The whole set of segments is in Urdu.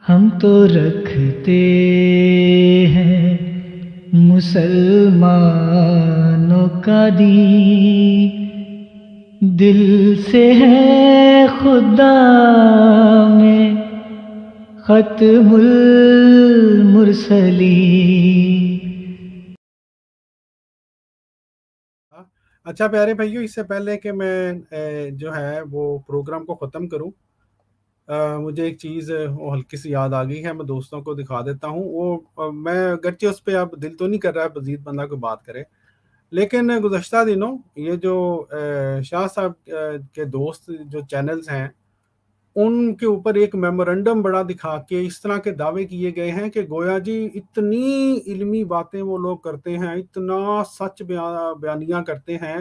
ہم تو رکھتے ہیں مسلمانوں کا دین، دل سے ہے خدا میں ختم المرسلین۔ اچھا پیارے بھائیو، اس سے پہلے کہ میں جو ہے وہ پروگرام کو ختم کروں، مجھے ایک چیز ہلکی سی یاد آ گئی ہے، میں دوستوں کو دکھا دیتا ہوں۔ وہ میں اگرچہ اس پہ اب دل تو نہیں کر رہا ہے مزید بندہ کوئی بات کرے، لیکن گزشتہ دنوں یہ جو شاہ صاحب کے دوست جو چینلز ہیں ان کے اوپر ایک میمورنڈم بڑا دکھا کے اس طرح کے دعوے کیے گئے ہیں کہ گویا جی اتنی علمی باتیں وہ لوگ کرتے ہیں، اتنا سچ بیانیاں کرتے ہیں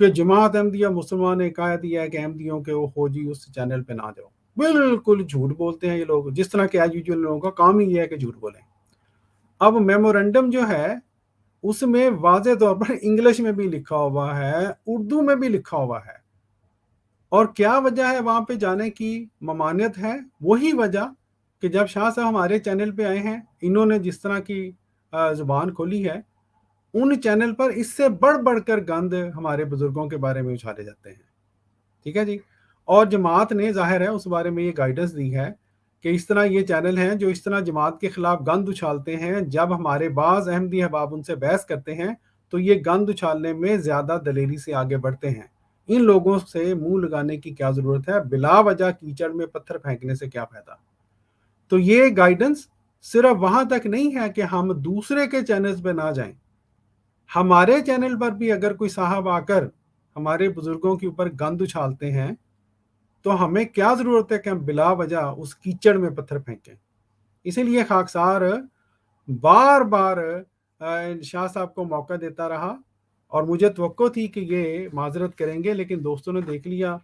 کہ جماعت احمدیہ مسلمان نے کہہ دیا ہے کہ احمدیوں کے وہ ہو جی اس چینل پہ نہ جاؤ۔ بالکل جھوٹ بولتے ہیں یہ لوگ، جس طرح کہ ایز یوزول لوگوں کا کام ہی یہ ہے کہ جھوٹ بولیں۔ اب میمورنڈم جو ہے اس میں واضح طور پر انگلش میں بھی لکھا ہوا ہے، اردو میں بھی لکھا ہوا ہے، اور کیا وجہ ہے وہاں پہ جانے کی؟ ممانعت ہے۔ وہی وجہ کہ جب شاہ صاحب ہمارے چینل پہ آئے ہیں، انہوں نے جس طرح کی زبان کھولی ہے، ان چینل پر اس سے بڑھ بڑھ کر گند ہمارے بزرگوں کے بارے میں اچھالے جاتے ہیں، ٹھیک ہے جی۔ اور جماعت نے ظاہر ہے اس بارے میں یہ گائیڈنس دی ہے کہ اس طرح یہ چینل ہیں جو اس طرح جماعت کے خلاف گند اچھالتے ہیں، جب ہمارے بعض احمدی احباب ان سے بحث کرتے ہیں تو یہ گند اچھالنے میں زیادہ دلیری سے آگے بڑھتے ہیں۔ ان لوگوں سے منہ لگانے کی کیا ضرورت ہے؟ بلا وجہ کیچڑ میں پتھر پھینکنے سے کیا فائدہ؟ تو یہ گائیڈنس صرف وہاں تک نہیں ہے کہ ہم دوسرے کے چینلز پہ نہ جائیں، ہمارے چینل پر بھی اگر کوئی صاحب آ کر ہمارے بزرگوں کے اوپر گند اچھالتے ہیں تو ہمیں کیا ضرورت ہے کہ ہم بلا وجہ اس کیچڑ میں پتھر پھینکیں؟ اسی لیے خاکسار بار بار شاہ صاحب کو موقع دیتا رہا، اور مجھے توقع تھی کہ یہ معذرت کریں گے، لیکن دوستوں نے دیکھ لیا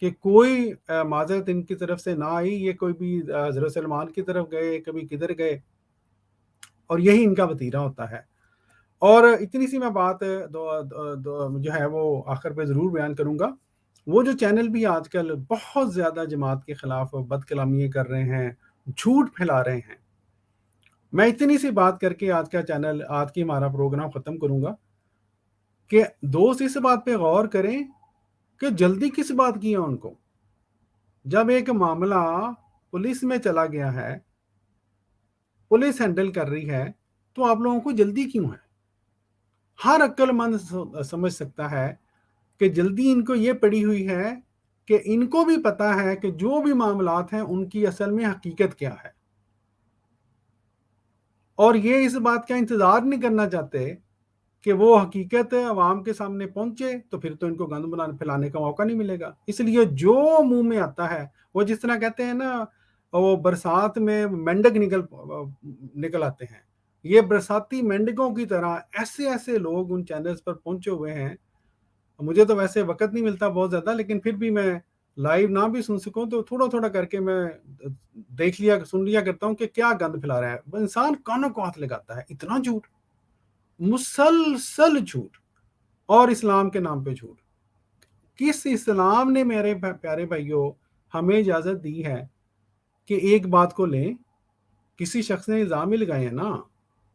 کہ کوئی معذرت ان کی طرف سے نہ آئی، یہ کوئی بھی حضرت سلمان کی طرف گئے، کبھی کدھر گئے، اور یہی ان کا وتیرہ ہوتا ہے۔ اور اتنی سی میں بات جو ہے وہ آخر پہ ضرور بیان کروں گا۔ وہ جو چینل بھی آج کل بہت زیادہ جماعت کے خلاف بد کلامیاں کر رہے ہیں، جھوٹ پھیلا رہے ہیں، میں اتنی سی بات کر کے آج کا چینل، آج کی ہمارا پروگرام ختم کروں گا کہ دوست اس بات پہ غور کریں کہ جلدی کس بات کی ہے ان کو۔ جب ایک معاملہ پولیس میں چلا گیا ہے، پولیس ہینڈل کر رہی ہے، تو آپ لوگوں کو جلدی کیوں ہے؟ ہر عقل مند سمجھ سکتا ہے کہ جلدی ان کو یہ پڑی ہوئی ہے کہ ان کو بھی پتا ہے کہ جو بھی معاملات ہیں ان کی اصل میں حقیقت کیا ہے، اور یہ اس بات کا انتظار نہیں کرنا چاہتے کہ وہ حقیقت عوام کے سامنے پہنچے تو پھر تو ان کو گند پھیلانے کا موقع نہیں ملے گا۔ اس لیے جو منہ میں آتا ہے، وہ جس طرح کہتے ہیں نا، وہ برسات میں مینڈک نکل آتے ہیں، یہ برساتی مینڈکوں کی طرح ایسے ایسے لوگ ان چینلز پر پہنچے ہوئے ہیں۔ مجھے تو ویسے وقت نہیں ملتا بہت زیادہ، لیکن پھر بھی میں لائیو نہ بھی سن سکوں تو تھوڑا تھوڑا کر کے میں دیکھ لیا سن لیا کرتا ہوں کہ کیا گند پھیلا رہا ہے۔ انسان کانوں کو ہاتھ لگاتا ہے، اتنا جھوٹ، مسلسل جھوٹ، اور اسلام کے نام پہ جھوٹ۔ کس اسلام نے میرے پیارے بھائیوں ہمیں اجازت دی ہے کہ ایک بات کو لیں، کسی شخص نے الزام ہی لگائے ہیں نا،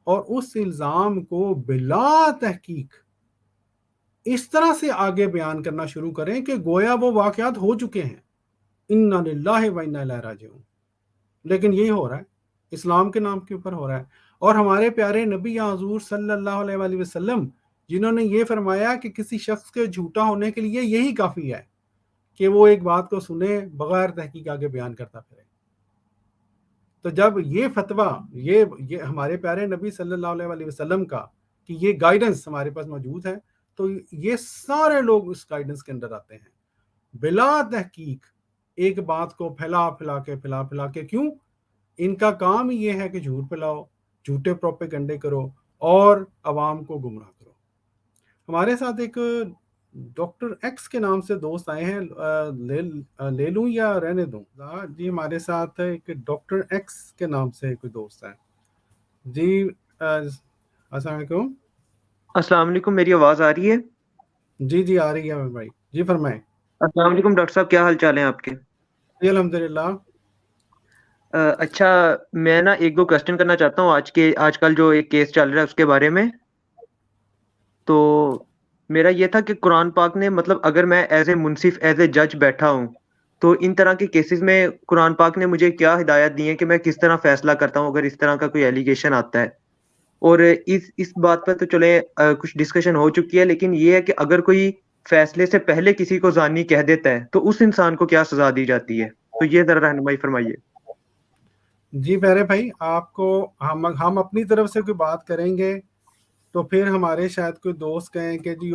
اور اس الزام کو بلا تحقیق اس طرح سے آگے بیان کرنا شروع کریں کہ گویا وہ واقعات ہو چکے ہیں۔ انا للہ و انا الیہ راجعون۔ لیکن یہی ہو رہا ہے، اسلام کے نام کے اوپر ہو رہا ہے۔ اور ہمارے پیارے نبی حضور صلی اللہ علیہ وآلہ وسلم جنہوں نے یہ فرمایا کہ کسی شخص کے جھوٹا ہونے کے لیے یہی کافی ہے کہ وہ ایک بات کو سنے بغیر تحقیق آگے بیان کرتا پھرے۔ تو جب یہ فتویٰ، یہ ہمارے پیارے نبی صلی اللہ علیہ وآلہ وسلم کا کہ یہ گائیڈنس ہمارے پاس موجود ہے، تو یہ سارے لوگ اس گائیڈنس کے اندر آتے ہیں، بلا تحقیق ایک بات کو پھیلا کے۔ کیوں؟ ان کا کام یہ ہے کہ جھوٹ پھیلاؤ، جھوٹے پروپیگنڈے کرو اور عوام کو گمراہ کرو۔ ہمارے ساتھ ایک ڈاکٹر ایکس کے نام سے دوست آئے ہیں، لے لوں یا رہنے دوں؟ جی ہمارے ساتھ ایک ڈاکٹر ایکس کے نام سے کوئی دوست ہے جی۔ السلام علیکم۔ السلام علیکم، میری آواز آ رہی ہے؟ جی آ رہی ہے بھائی، جی فرمائیں۔ السلام علیکم ڈاکٹر صاحب، کیا حال چال ہیں آپ کے؟ جی الحمدللہ۔ اچھا، میں نا ایک دو کوشچن کرنا چاہتا ہوں آج کل جو ایک کیس چل رہا ہے اس کے بارے میں. تو میرا یہ تھا کہ قرآن پاک نے مطلب اگر میں as a Munsif as a جج بیٹھا ہوں تو ان طرح کے کیسز میں قرآن پاک نے مجھے کیا ہدایت دی ہے کہ میں کس طرح فیصلہ کرتا ہوں اگر اس طرح کا کوئی ایلیگیشن آتا ہے. اور اس بات پر تو چلے کچھ ڈسکشن ہو چکی ہے، لیکن یہ ہے کہ اگر کوئی فیصلے سے پہلے کسی کو زانی کہہ دیتا ہے تو اس انسان کو کیا سزا دی جاتی ہے؟ تو یہ ذرا رہنمائی فرمائیے. جی پیارے بھائی، آپ کو ہم اپنی طرف سے کوئی بات کریں گے تو پھر ہمارے شاید کوئی دوست کہیں کہ جی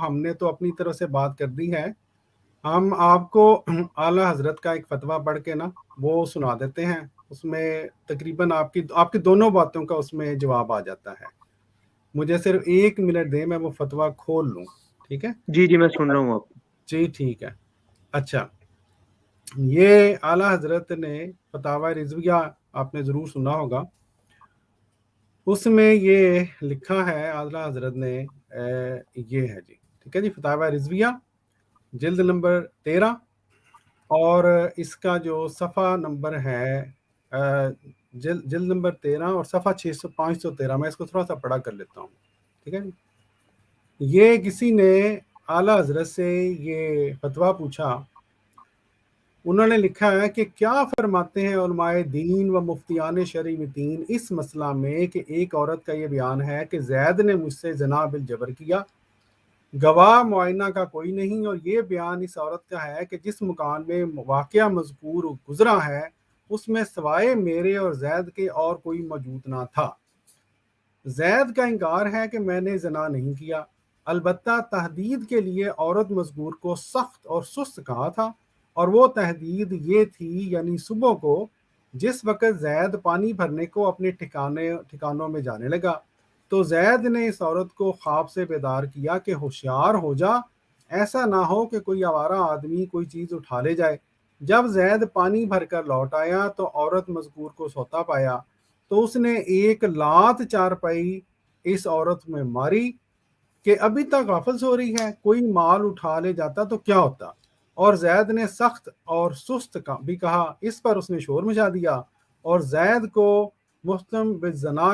ہم نے تو اپنی طرف سے بات کر دی ہے. ہم آپ کو اعلیٰ حضرت کا ایک فتویٰ پڑھ کے نا وہ سنا دیتے ہیں. اس میں تقریباً آپ کی دونوں باتوں کا اس میں جواب آ جاتا ہے. مجھے صرف 1 منٹ دیں، میں وہ فتویٰ کھول لوں. ٹھیک ہے جی میں سن رہا ہوں آپ. جی ٹھیک ہے. اچھا، یہ اعلیٰ حضرت نے فتاوی رضویہ آپ نے ضرور سنا ہوگا. اس میں یہ لکھا ہے اعلیٰ حضرت نے، یہ ہے جی ٹھیک ہے جی، فتاوی رضویہ جلد نمبر 13 اور اس کا جو صفحہ نمبر ہے جلد نمبر 13 اور صفحہ 513. میں اس کو تھوڑا سا پڑھا کر لیتا ہوں. ٹھیک ہے جی. یہ کسی نے اعلیٰ حضرت سے یہ فتویٰ پوچھا. انہوں نے لکھا ہے کہ کیا فرماتے ہیں علماء دین و مفتیان شرعی دین اس مسئلہ میں کہ ایک عورت کا یہ بیان ہے کہ زید نے مجھ سے زنا بالجبر کیا، گواہ معائنہ کا کوئی نہیں، اور یہ بیان اس عورت کا ہے کہ جس مکان میں واقعہ مذکور گزرا ہے اس میں سوائے میرے اور زید کے اور کوئی موجود نہ تھا. زید کا انکار ہے کہ میں نے زنا نہیں کیا، البتہ تحدید کے لیے عورت مذکور کو سخت اور سست کہا تھا، اور وہ تحدید یہ تھی یعنی صبح کو جس وقت زید پانی بھرنے کو اپنے ٹھکانوں میں جانے لگا تو زید نے اس عورت کو خواب سے بیدار کیا کہ ہوشیار ہو جا، ایسا نہ ہو کہ کوئی آوارہ آدمی کوئی چیز اٹھا لے جائے. جب زید پانی بھر کر لوٹ آیا تو عورت مذکور کو سوتا پایا تو اس نے ایک لات چارپائی اس عورت میں ماری کہ ابھی تک غافل سو رہی ہے، کوئی مال اٹھا لے جاتا تو کیا ہوتا. اور زید نے سخت اور سست بھی کہا. اس پر اس نے شور مچا دیا اور زید کو محتم بالزنا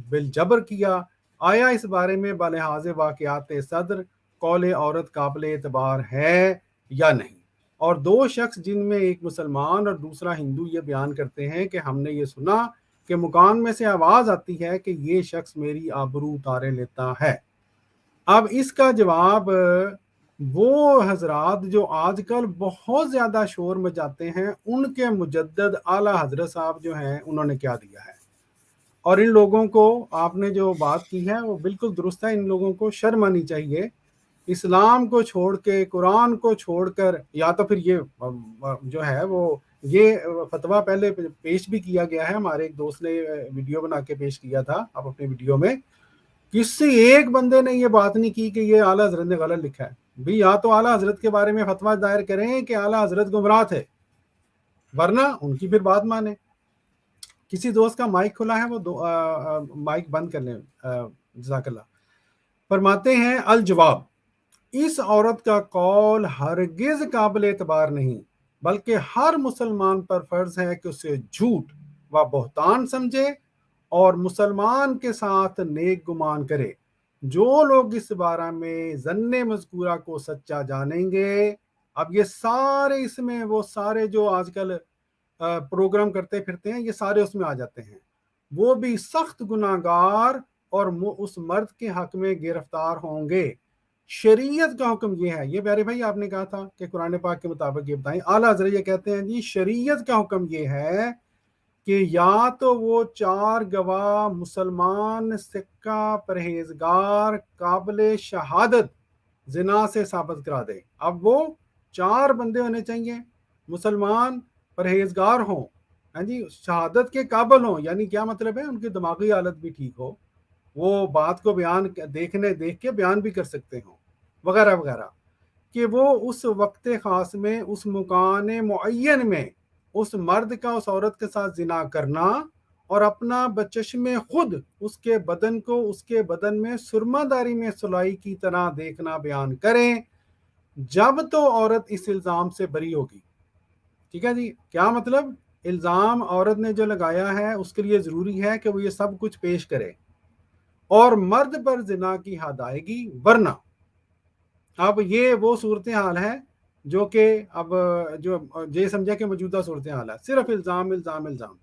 بالجبر کیا. آیا اس بارے میں بلحاظ واقعات صدر قول عورت قابل اعتبار ہے یا نہیں؟ اور 2 شخص جن میں ایک مسلمان اور دوسرا ہندو یہ بیان کرتے ہیں کہ ہم نے یہ سنا کہ مکان میں سے آواز آتی ہے کہ یہ شخص میری آبرو اتارے لیتا ہے. اب اس کا جواب وہ حضرات جو آج کل بہت زیادہ شور مچاتے ہیں ان کے مجدد اعلیٰ حضرت صاحب جو ہیں انہوں نے کیا دیا ہے. اور ان لوگوں کو آپ نے جو بات کی ہے وہ بالکل درست ہے. ان لوگوں کو شرم آنی چاہیے. اسلام کو چھوڑ کے، قرآن کو چھوڑ کر، یا تو پھر یہ جو ہے وہ یہ فتویٰ پہلے پیش بھی کیا گیا ہے، ہمارے ایک دوست نے ویڈیو بنا کے پیش کیا تھا. آپ اپنے ویڈیو میں کسی ایک بندے نے یہ بات نہیں کی کہ یہ اعلیٰ حضرت نے غلط لکھا ہے. بھی یا تو اعلیٰ حضرت کے بارے میں فتویٰ دائر کریں کہ اعلیٰ حضرت گمراہ تھے، ورنہ ان کی پھر بات مانیں. کسی دوست کا مائک کھلا ہے، وہ مائک بند کر لیں. جزاک اللہ. فرماتے ہیں الجواب، اس عورت کا قول ہرگز قابل اعتبار نہیں، بلکہ ہر مسلمان پر فرض ہے کہ اسے جھوٹ و بہتان سمجھے اور مسلمان کے ساتھ نیک گمان کرے. جو لوگ اس بارے میں ظن مذکورہ کو سچا جانیں گے، اب یہ سارے اس میں وہ سارے جو آج کل پروگرام کرتے پھرتے ہیں یہ سارے اس میں آ جاتے ہیں، وہ بھی سخت گناہگار اور اس مرد کے حق میں گرفتار ہوں گے. شریعت کا حکم یہ ہے، یہ پیارے بھائی آپ نے کہا تھا کہ قرآن پاک کے مطابق یہ بتائیں. اعلیٰ حضرت یہ کہتے ہیں جی شریعت کا حکم یہ ہے کہ یا تو وہ 4 گواہ مسلمان سکہ پرہیزگار قابل شہادت زنا سے ثابت کرا دے. اب وہ 4 بندے ہونے چاہیے، مسلمان پرہیزگار ہوں، ہاں جی، شہادت کے قابل ہوں. یعنی کیا مطلب ہے؟ ان کی دماغی حالت بھی ٹھیک ہو، وہ بات کو دیکھ کے بیان بھی کر سکتے ہوں وغیرہ وغیرہ، کہ وہ اس وقت خاص میں اس مکان معین میں اس مرد کا اس عورت کے ساتھ زنا کرنا اور اپنا بچشم خود اس کے بدن کو اس کے بدن میں سرما داری میں سلائی کی طرح دیکھنا بیان کریں، جب تو عورت اس الزام سے بری ہوگی. ٹھیک ہے جی. کیا مطلب الزام عورت نے جو لگایا ہے اس کے لیے ضروری ہے کہ وہ یہ سب کچھ پیش کرے، اور مرد پر زنا کی حد آئے گی، ورنہ اب یہ وہ صورتحال ہے جو کہ اب جو یہ سمجھا کہ موجودہ صورتحال ہے، صرف الزام الزام الزام،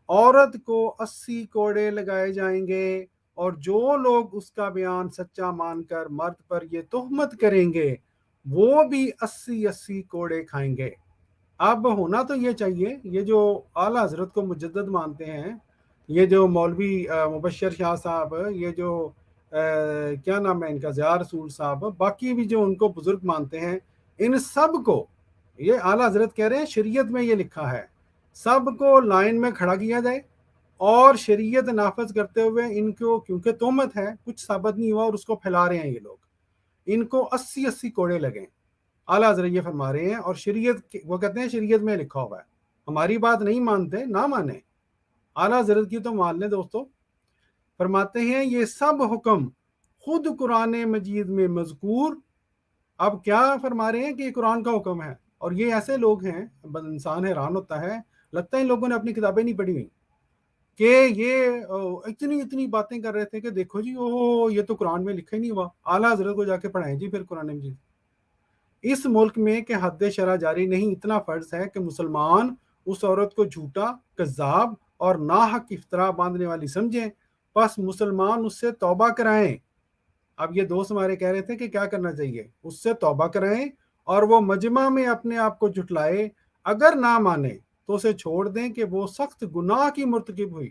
عورت کو 80 کوڑے لگائے جائیں گے، اور جو لوگ اس کا بیان سچا مان کر مرد پر یہ تہمت کریں گے وہ بھی 80 کوڑے کھائیں گے۔ اب ہونا تو یہ چاہیے، یہ جو اعلیٰ حضرت کو مجدد مانتے ہیں، یہ جو مولوی مبشر شاہ صاحب، یہ جو کیا نام ہے ان کا، ضیاء رسول صاحب، باقی بھی جو ان کو بزرگ مانتے ہیں، ان سب کو یہ اعلیٰ حضرت کہہ رہے ہیں شریعت میں یہ لکھا ہے، سب کو لائن میں کھڑا کیا جائے، اور شریعت نافذ کرتے ہوئے ان کو، کیونکہ تہمت ہے، کچھ ثابت نہیں ہوا اور اس کو پھیلا رہے ہیں یہ لوگ، ان کو 80 کوڑے لگیں۔ اعلیٰ حضرت یہ فرما رہے ہیں، اور شریعت وہ کہتے ہیں شریعت میں لکھا ہوا ہے، ہماری بات نہیں مانتے نہ مانیں، اعلیٰ حضرت کی تو مان لیں دوستو۔ فرماتے ہیں یہ سب حکم خود قرآن مجید میں مذکور، اب کیا فرما رہے ہیں کہ یہ قرآن کا حکم ہے، اور یہ ایسے لوگ ہیں، انسان حیران ہوتا ہے، لگتا ہے ان لوگوں نے اپنی کتابیں نہیں پڑھی ہوئی، کہ یہ اتنی باتیں کر رہے تھے کہ دیکھو جی یہ تو قرآن میں لکھا ہی نہیں ہوا، اعلیٰ حضرت کو جا کے پڑھائیں جی پھر قرآن مجید۔ اس ملک میں کہ حد شرع جاری نہیں، اتنا فرض ہے کہ مسلمان اس عورت کو جھوٹا، کذاب اور ناحق افطرا باندھنے والی سمجھیں، پس مسلمان اس سے توبہ کرائیں۔ اب یہ دوست ہمارے کہہ رہے تھے کہ کیا کرنا چاہیے، اس سے توبہ کرائیں، اور وہ مجمع میں اپنے آپ کو جھٹلائے، اگر نہ مانے تو اسے چھوڑ دیں کہ وہ سخت گناہ کی مرتکب ہوئی،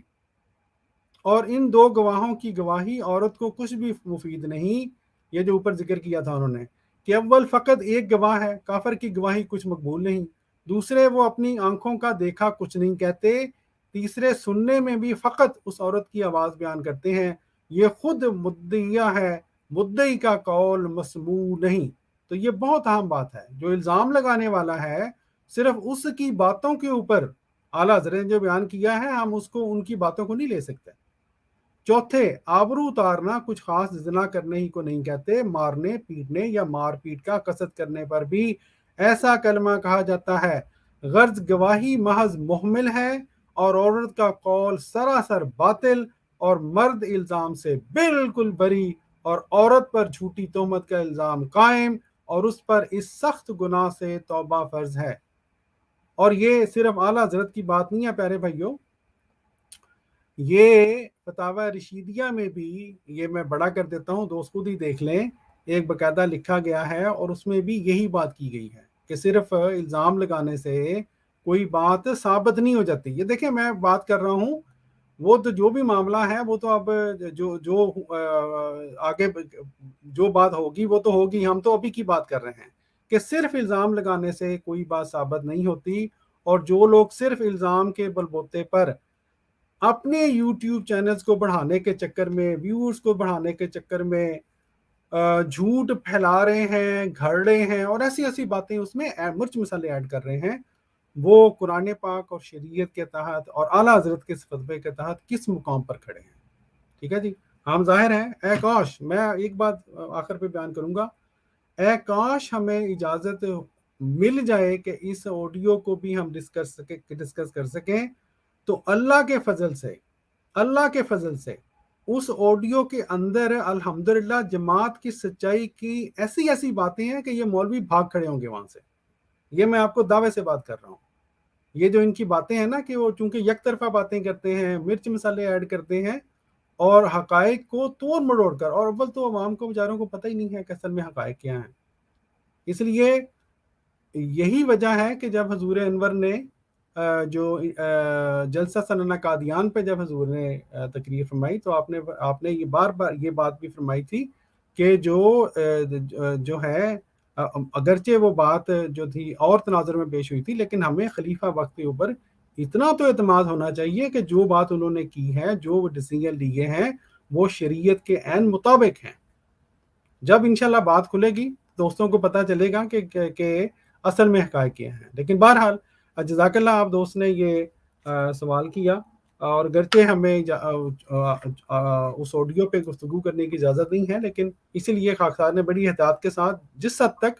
اور ان دو گواہوں کی گواہی عورت کو کچھ بھی مفید نہیں۔ یہ جو اوپر ذکر کیا تھا انہوں نے کہ اول فقط ایک گواہ ہے، کافر کی گواہی کچھ مقبول نہیں، دوسرے وہ اپنی آنکھوں کا دیکھا کچھ نہیں کہتے، تیسرے سننے میں بھی فقط اس عورت کی آواز بیان کرتے ہیں، یہ خود مدعیہ ہے، مدعی کا قول مسموع نہیں۔ تو یہ بہت اہم بات ہے، جو الزام لگانے والا ہے صرف اس کی باتوں کے اوپر اعلیٰ حضرت نے جو بیان کیا ہے، ہم اس کو ان کی باتوں کو نہیں لے سکتے۔ چوتھے، آبرو اتارنا کچھ خاص زنا کرنے ہی کو نہیں کہتے، مارنے پیٹنے یا مار پیٹ کا قصد کرنے پر بھی ایسا کلمہ کہا جاتا ہے، غرض گواہی محض محمل ہے، اور عورت کا قول سراسر باطل، اور مرد الزام سے بالکل بری، اور عورت پر جھوٹی تہمت کا الزام قائم، اور اس پر اس سخت گناہ سے توبہ فرض ہے۔ اور یہ صرف اعلیٰ حضرت کی بات نہیں ہے پیارے بھائیوں، یہ فتاوی رشیدیہ میں بھی، یہ میں بڑا کر دیتا ہوں، دوست خود ہی دیکھ لیں، ایک باقاعدہ لکھا گیا ہے، اور اس میں بھی یہی بات کی گئی ہے کہ صرف الزام لگانے سے کوئی بات ثابت نہیں ہو جاتی۔ یہ دیکھیں میں بات کر رہا ہوں، وہ تو جو بھی معاملہ ہے وہ تو اب جو آگے جو بات ہوگی وہ تو ہوگی، ہم تو ابھی کی بات کر رہے ہیں کہ صرف الزام لگانے سے کوئی بات ثابت نہیں ہوتی، اور جو لوگ صرف الزام کے بلبوتے پر اپنے یوٹیوب چینلز کو بڑھانے کے چکر میں، ویورز کو بڑھانے کے چکر میں جھوٹ پھیلا رہے ہیں، گھڑ رہے ہیں، اور ایسی باتیں اس میں مرچ مسالے ایڈ کر رہے ہیں، وہ قرآن پاک اور شریعت کے تحت اور اعلیٰ حضرت کے فتوے کے تحت کس مقام پر کھڑے ہیں؟ ٹھیک ہے جی، ہم ظاہر ہیں، اے کاش، میں ایک بات آخر پہ بیان کروں گا، اے کاش ہمیں اجازت مل جائے کہ اس آڈیو کو بھی ہم ڈسکس کر سکیں، تو اللہ کے فضل سے اس آڈیو کے اندر الحمدللہ جماعت کی سچائی کی ایسی باتیں ہیں کہ یہ مولوی بھاگ کھڑے ہوں گے وہاں سے، یہ میں آپ کو دعوے سے بات کر رہا ہوں۔ یہ جو ان کی باتیں ہیں نا کہ وہ چونکہ یک طرفہ باتیں کرتے ہیں، مرچ مسالے ایڈ کرتے ہیں، اور حقائق کو توڑ مڑوڑ کر، اور اول تو عوام کو بیچاروں کو پتہ ہی نہیں ہے کہ اصل میں حقائق کیا ہیں۔ اس لیے یہی وجہ ہے کہ جب حضور انور نے جو جلسہ سنن قادیان پہ جب حضور نے تقریر فرمائی، تو آپ نے یہ بار یہ بات بھی فرمائی تھی کہ جو ہے اگرچہ وہ بات جو تھی اور تناظر میں پیش ہوئی تھی، لیکن ہمیں خلیفہ وقت کے اوپر اتنا تو اعتماد ہونا چاہیے کہ جو بات انہوں نے کی ہے، جو ڈیسیژن لیے ہیں، وہ شریعت کے عین مطابق ہیں۔ جب انشاءاللہ بات کھلے گی دوستوں کو پتہ چلے گا کہ اصل میں حقائق کیا ہیں۔ لیکن بہرحال جزاک اللہ، آپ دوست نے یہ سوال کیا، اور گرچہ ہمیں اس آڈیو پہ گفتگو کرنے کی اجازت نہیں ہے، لیکن اسی لیے خاکسار نے بڑی احتیاط کے ساتھ جس حد تک